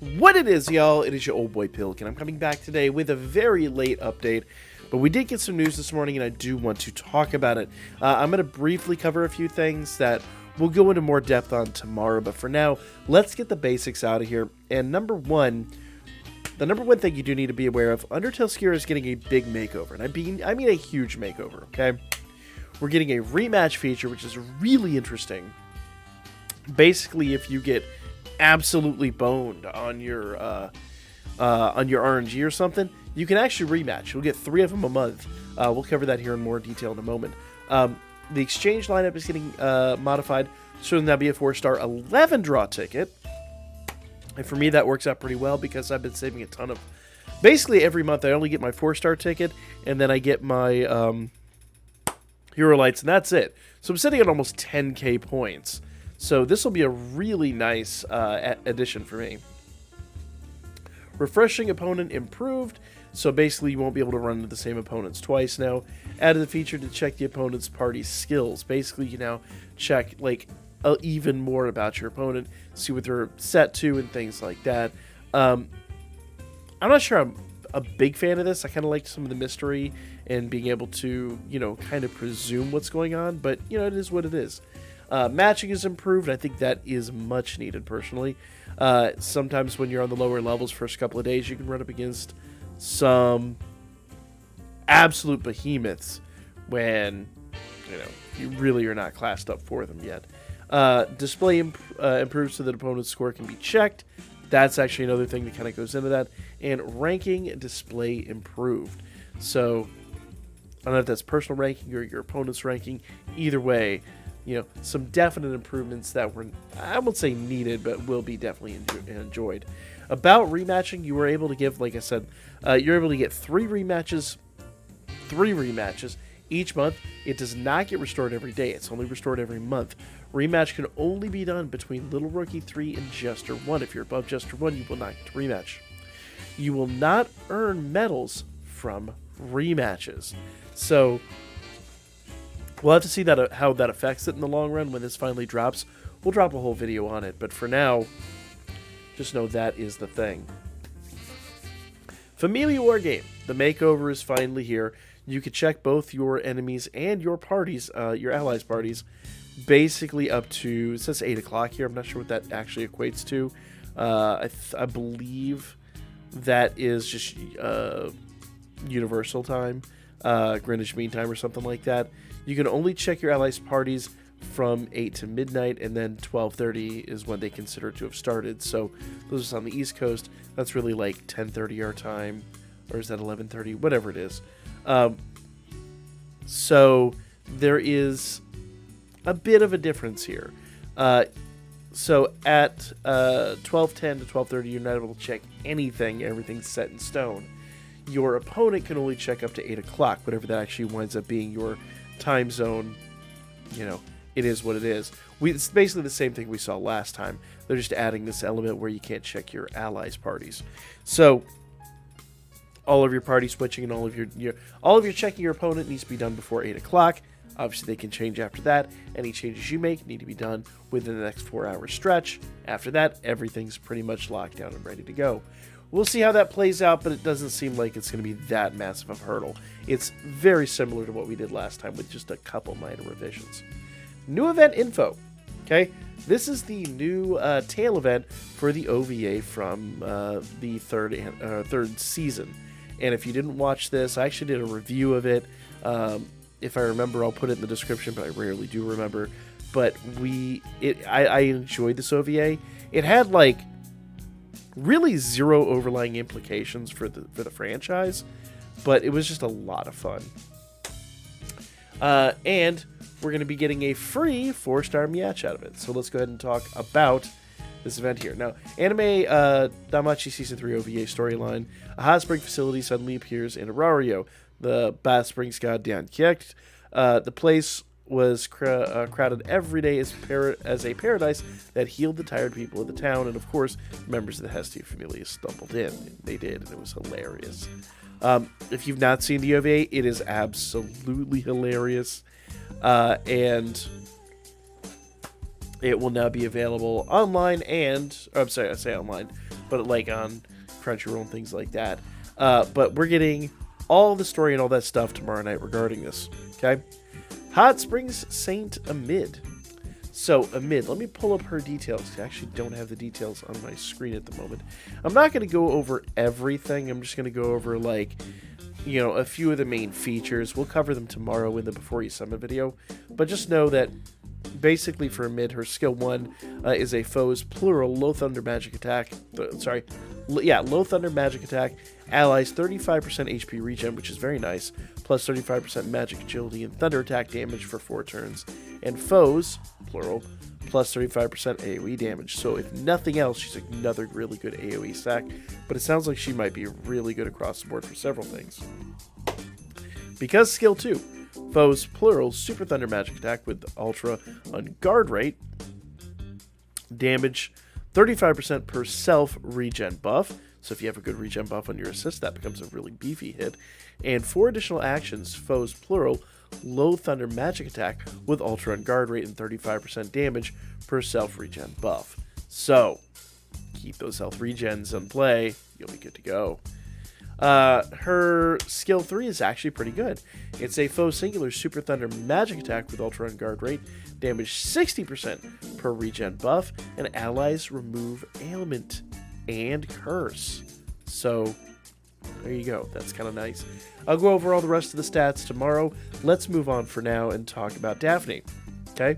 What it is, y'all, it is your old boy Pilk, and I'm coming back today with a very late update, but we did get some news this morning, and I do want to talk about it. I'm going to briefly cover a few things that we'll go into more depth on tomorrow, but for now, let's get the basics out of here. And the number one thing you do need to be aware of, Undertale Skier is getting a big makeover, and I mean a huge makeover, okay? We're getting a rematch feature, which is really interesting. Basically, if you get absolutely boned on your RNG or something, you can actually rematch. You'll get 3 of them a month. We'll cover that here in more detail in a moment. The exchange lineup is getting modified, so that'll be a 4-star 11 draw ticket. And for me, that works out pretty well because I've been saving a ton of... Basically, every month I only get my 4-star ticket, and then I get my Hero Lights, and that's it. So I'm sitting at almost 10k points. So this will be a really nice addition for me. Refreshing opponent improved. So basically you won't be able to run into the same opponents twice now. Added the feature to check the opponent's party skills. Basically you now check like even more about your opponent. See what they're set to and things like that. I'm not sure I'm a big fan of this. I kind of like some of the mystery and being able to, kind of presume what's going on. But, it is what it is. Matching is improved. I think that is much needed personally. Sometimes when you're on the lower levels, first couple of days, you can run up against some absolute behemoths when, you really are not classed up for them yet. Display improves so that opponent's score can be checked. That's actually another thing that kind of goes into that. And ranking display improved. So, I don't know if that's personal ranking or your opponent's ranking. Either way, some definite improvements that were, I won't say needed, but will be definitely enjoyed. About rematching, you were able to give, like I said, you're able to get 3 rematches each month. It does not get restored every day. It's only restored every month. Rematch can only be done between Little Rookie 3 and Jester 1. If you're above Jester 1, you will not get to rematch. You will not earn medals from rematches. So, we'll have to see how that affects it in the long run when this finally drops. We'll drop a whole video on it, but for now, just know that is the thing. Familia War Game. The makeover is finally here. You can check both your enemies and your parties, your allies' parties, basically up to, it says 8 o'clock here. I'm not sure what that actually equates to. I believe that is just universal time, Greenwich Mean Time or something like that. You can only check your allies' parties from 8 to midnight, and then 12:30 is when they consider to have started. So those are on the East Coast. That's really like 10:30 our time, or is that 11:30? Whatever it is. So there is a bit of a difference here. So at 12:10 to 12:30, you're not able to check anything. Everything's set in stone. Your opponent can only check up to 8 o'clock, whatever that actually winds up being your time zone. It is what it is. It's basically the same thing we saw last time. They're just adding this element where you can't check your allies' parties. So all of your party switching and all of your checking your opponent needs to be done before 8 o'clock. Obviously, they can change after that. Any changes you make need to be done within the next 4-hour stretch. After that, everything's pretty much locked down and ready to go. We'll see how that plays out, but it doesn't seem like it's going to be that massive of a hurdle. It's very similar to what we did last time with just a couple minor revisions. New event info. Okay, this is the new tail event for the OVA from the third season. And if you didn't watch this, I actually did a review of it. If I remember, I'll put it in the description, but I rarely do remember. But I enjoyed this OVA. It had like really zero overlying implications for the franchise, but it was just a lot of fun. And we're going to be getting a free 4-star match out of it. So let's go ahead and talk about this event here. Now, anime Danmachi Season 3 OVA storyline. A hot spring facility suddenly appears in Arario, the Bath Springs god Diancecht. The place was crowded every day as a paradise that healed the tired people of the town, and of course, members of the Hestia familia stumbled in. They did, and it was hilarious. If you've not seen the OVA, it is absolutely hilarious. And It will now be available online and... I'm sorry, I say online, but like on Crunchyroll and things like that. But we're getting all the story and all that stuff tomorrow night regarding this. Okay? Hot Springs Saint Amid. So, Amid, let me pull up her details. I actually don't have the details on my screen at the moment. I'm not going to go over everything. I'm just going to go over, like, you know, a few of the main features. We'll cover them tomorrow in the Before You Summon video. But just know that, basically for Amid, her skill 1 is a foe's plural low thunder magic attack. Low thunder magic attack. Allies 35% HP regen, which is very nice. Plus 35% magic agility and thunder attack damage for 4 turns. And foes, plural, plus 35% AoE damage. So if nothing else, she's another really good AoE stack. But it sounds like she might be really good across the board for several things. Because skill 2, foes, plural, super thunder magic attack with ultra on guard rate. Damage 35% per self regen buff. So if you have a good regen buff on your assist, that becomes a really beefy hit. And 4 additional actions, foes, plural, low thunder magic attack with ultra on guard rate and 35% damage per self regen buff. So keep those health regens in play, you'll be good to go. Her skill 3 is actually pretty good. It's a foe singular super thunder magic attack with ultra on guard rate, damage 60% per regen buff, and allies remove ailment and curse. So there you go. That's kind of nice. I'll go over all the rest of the stats tomorrow. Let's move on for now and talk about Daphne. Okay?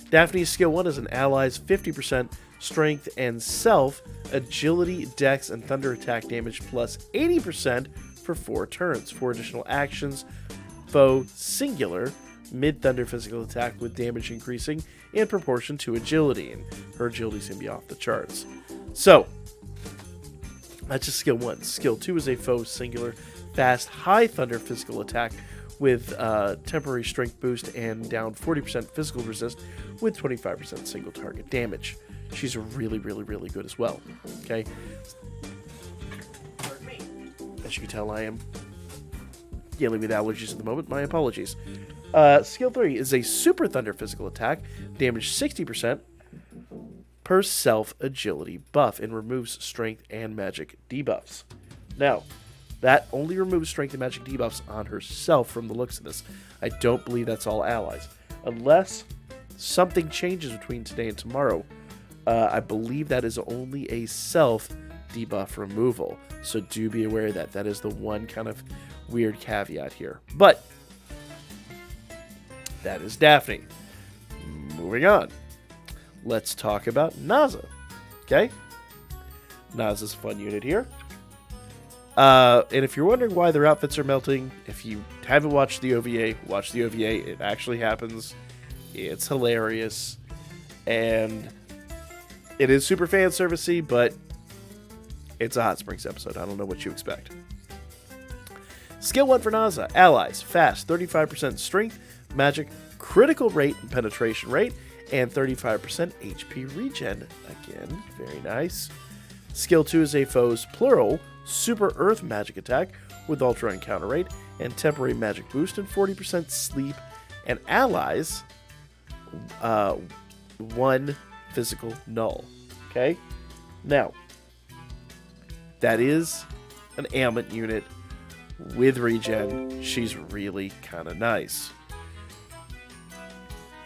Daphne's skill 1 is an ally's 50% strength and self, agility, dex, and thunder attack damage plus 80% for 4 turns. 4 additional actions, foe singular, mid-thunder physical attack with damage increasing in proportion to agility, and her agility is going to be off the charts. So, that's just skill 1. Skill 2 is a foe singular, fast, high thunder physical attack with temporary strength boost and down 40% physical resist with 25% single target damage. She's really, really, really good as well. Okay? Pardon me. As you can tell, I am dealing with allergies at the moment. My apologies. Skill 3 is a super thunder physical attack, damage 60% per self agility buff, and removes strength and magic debuffs. Now, that only removes strength and magic debuffs on herself from the looks of this. I don't believe that's all allies. Unless something changes between today and tomorrow, I believe that is only a self debuff removal. So do be aware that that is the one kind of weird caveat here. But that is Daphne. Moving on. Let's talk about Naza. Okay? Naza's a fun unit here. And if you're wondering why their outfits are melting, if you haven't watched the OVA, watch the OVA. It actually happens. It's hilarious. And it is super fan servicey, but it's a Hot Springs episode. I don't know what you expect. Skill 1 for Naza. Allies. Fast. 35% strength, magic, critical rate, and penetration rate, and 35% HP regen. Again, very nice. Skill 2 is a foe's plural super earth magic attack with ultra and counter rate and temporary magic boost and 40% sleep, and allies 1 physical null. Okay? Now, that is an ailment unit with regen. She's really kind of nice.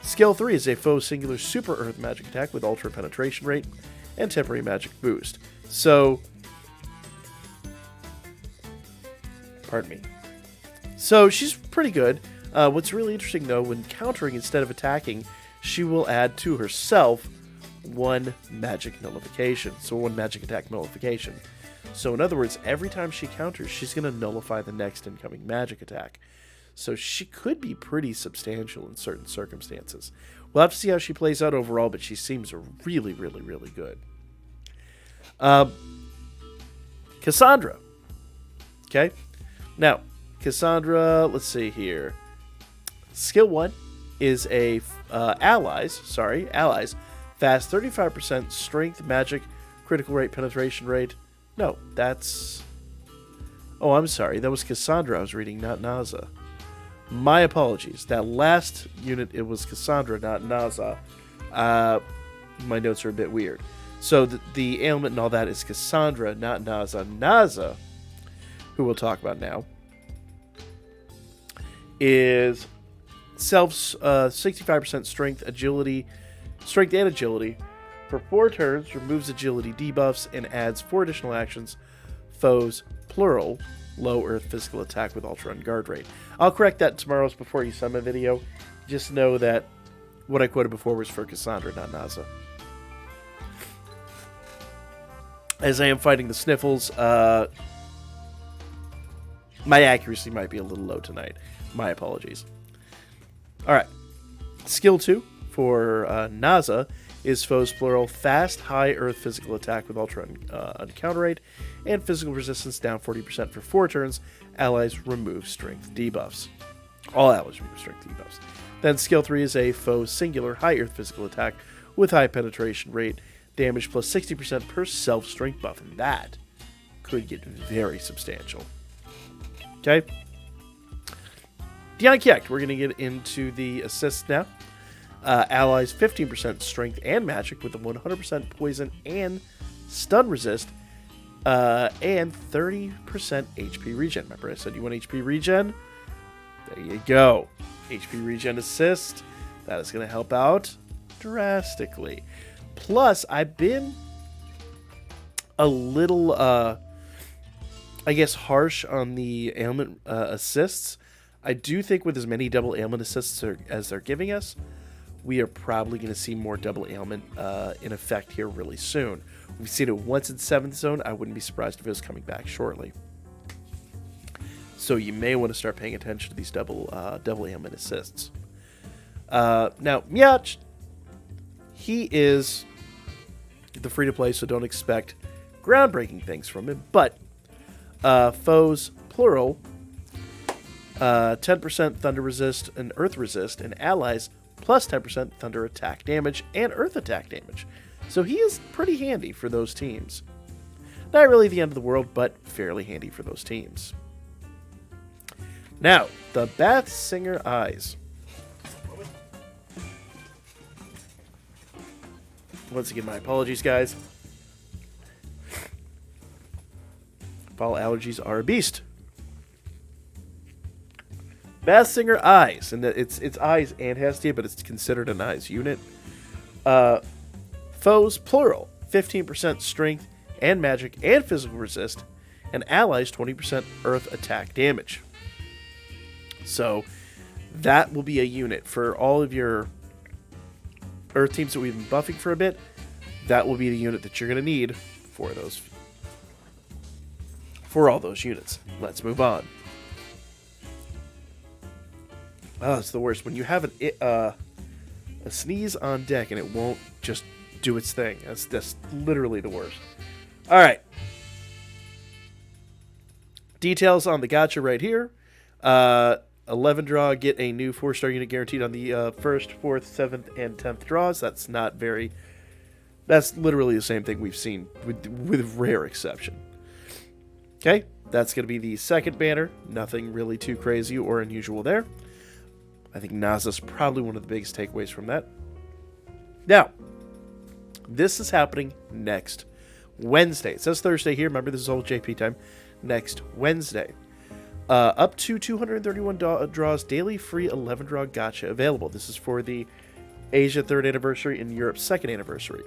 Skill 3 is a foe singular super earth magic attack with ultra penetration rate and temporary magic boost. So, pardon me. So she's pretty good. What's really interesting though, when countering instead of attacking, she will add to herself 1 magic nullification. So 1 magic attack nullification. So in other words, every time she counters, she's going to nullify the next incoming magic attack. So she could be pretty substantial in certain circumstances. We'll have to see how she plays out overall, but she seems really, really, really good. Cassandra. Okay? Now, Cassandra, let's see here. Skill 1 is a allies. Fast 35% strength, magic, critical rate, penetration rate. No, that's... Oh, I'm sorry. That was Cassandra I was reading, not Naza. My apologies. That last unit, it was Cassandra, not Naza. My notes are a bit weird. So the ailment and all that is Cassandra, not Naza. Naza, who we'll talk about now, is 65% strength and agility. For 4 turns, removes agility debuffs and adds 4 additional actions. Foes, plural, low earth physical attack with ultra and guard rate. I'll correct that in tomorrow's Before You Summon video. Just know that what I quoted before was for Cassandra, not Naza. As I am fighting the sniffles, my accuracy might be a little low tonight. My apologies. Alright. Skill 2 for Naza is foes plural, fast, high earth physical attack with ultra and counter rate, and physical resistance down 40% for 4 turns. Allies remove strength debuffs. All allies remove strength debuffs. Then skill 3 is a foe singular, high earth physical attack with high penetration rate, damage plus 60% per self-strength buff, and that could get very substantial. Okay? Diancecht, we're going to get into the assists now. Allies 15% strength and magic with a 100% poison and stun resist, and 30% HP regen. Remember I said you want HP regen? There you go. HP regen assist. That is going to help out drastically. Plus, I've been a little, I guess, harsh on the ailment assists. I do think with as many double ailment assists as they're giving us, we are probably going to see more double ailment in effect here really soon. We've seen it once in 7th zone. I wouldn't be surprised if it was coming back shortly. So you may want to start paying attention to these double ailment assists. Now, Miach, he is the free-to-play, so don't expect groundbreaking things from him. But foes, plural, 10% thunder resist and earth resist, and allies plus 10% thunder attack damage and earth attack damage. So he is pretty handy for those teams. Not really the end of the world, but fairly handy for those teams. Now, the Singer Ais. Once again, my apologies, guys. Fall allergies are a beast. Singer Ais, and it's Ais and Hestia, but it's considered an Ais unit. Foes, plural, 15% strength and magic and physical resist, and allies 20% earth attack damage. So that will be a unit for all of your earth teams that we've been buffing for a bit. That will be the unit that you're going to need for all those units. Let's move on. Oh, it's the worst when you have a sneeze on deck and it won't just do its thing. That's literally the worst. All right. Details on the gacha right here. 11 draw, get a new 4-star unit guaranteed on the 1st, 4th, 7th, and 10th draws. That's literally the same thing we've seen with rare exception. Okay, that's going to be the second banner. Nothing really too crazy or unusual there. I think Naza's probably one of the biggest takeaways from that. Now, this is happening next Wednesday. It says Thursday here. Remember, this is all JP time. Next Wednesday. Up to 231 draws, daily free 11 draw gacha available. This is for the Asia 3rd anniversary and Europe 2nd anniversary.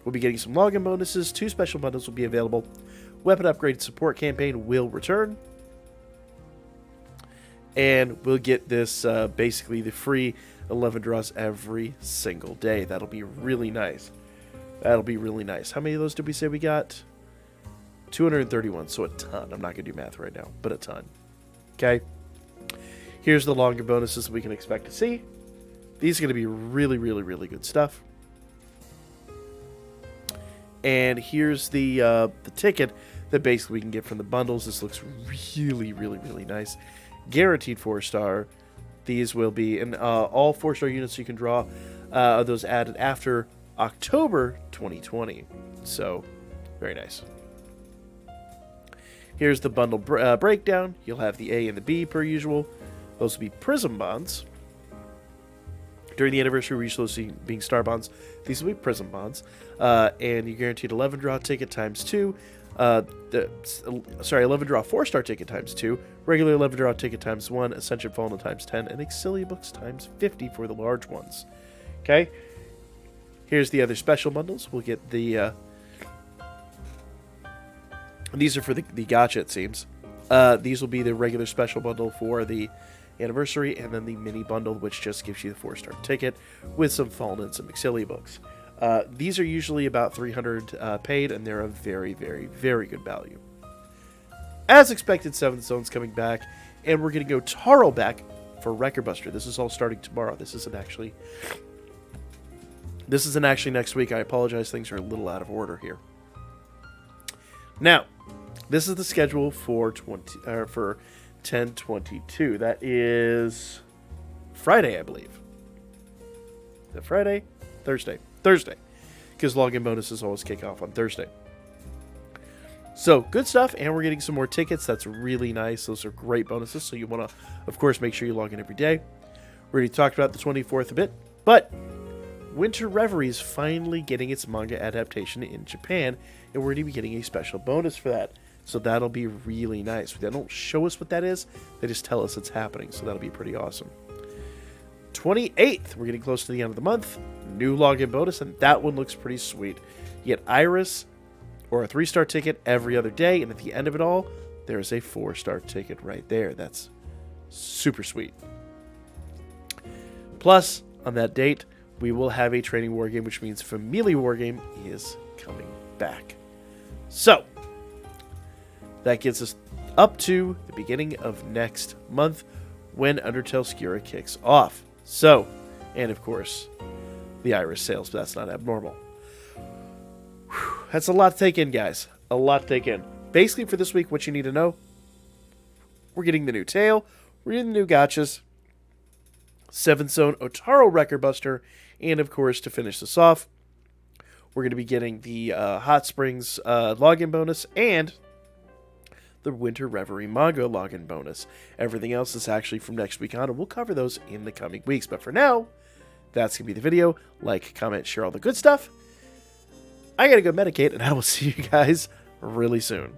We'll be getting some login bonuses. 2 special bundles will be available. Weapon upgrade support campaign will return. And we'll get this basically the free 11 draws every single day. That'll be really nice. That'll be really nice. How many of those did we say we got? 231, so a ton. I'm not going to do math right now, but a ton. Okay? Here's the longer bonuses we can expect to see. These are going to be really, really, really good stuff. And here's the ticket that basically we can get from the bundles. This looks really, really, really nice. Guaranteed 4-star. These will be, and all 4-star units you can draw are those added after October 2020. So, very nice. Here's the bundle breakdown. You'll have the A and the B per usual. Those will be Prism Bonds. During the anniversary, we usually see being Star Bonds. These will be Prism Bonds. And you're guaranteed 11 draw ticket times 2. 11 draw 4-star ticket times 2. Regular 11 draw ticket times 1. Ascension Fallen times 10. And Exilia Books times 50 for the large ones. Okay? Here's the other special bundles. We'll get the... these are for the gacha, it seems. These will be the regular special bundle for the anniversary, and then the mini bundle, which just gives you the 4-star ticket with some Fallen and some Exilia books. These are usually about 300 paid, and they're a very, very, very good value. As expected, 7th Zone's coming back, and we're going to go Taro back for Record Buster. This is all starting tomorrow. This isn't actually next week. I apologize. Things are a little out of order here. Now, this is the schedule for 10/22. That is Friday, I believe. Is that Friday? Thursday. Because login bonuses always kick off on Thursday. So, good stuff, and we're getting some more tickets. That's really nice. Those are great bonuses, so you want to, of course, make sure you log in every day. We already talked about the 24th a bit, but Winter Reverie is finally getting its manga adaptation in Japan, and we're going to be getting a special bonus for that. So that'll be really nice. They don't show us what that is. They just tell us it's happening. So that'll be pretty awesome. 28th. We're getting close to the end of the month. New login bonus. And that one looks pretty sweet. You get Iris or a 3-star ticket every other day. And at the end of it all, there's a 4-star ticket right there. That's super sweet. Plus, on that date, we will have a training war game, which means Family War Game is coming back. So, that gets us up to the beginning of next month when Undertale Skira kicks off. So, and of course, the Iris sales, but that's not abnormal. Whew, that's a lot to take in, guys. A lot to take in. Basically, for this week, what you need to know, we're getting the new Tail, we're getting the new gachas, 7th Zone Otaro Record Buster, and of course, to finish this off, we're going to be getting the Hot Springs login bonus and the Winter Reverie manga login bonus. Everything else is actually from next week on, and we'll cover those in the coming weeks. But for now, that's going to be the video. Like, comment, share all the good stuff. I got to go medicate, and I will see you guys really soon.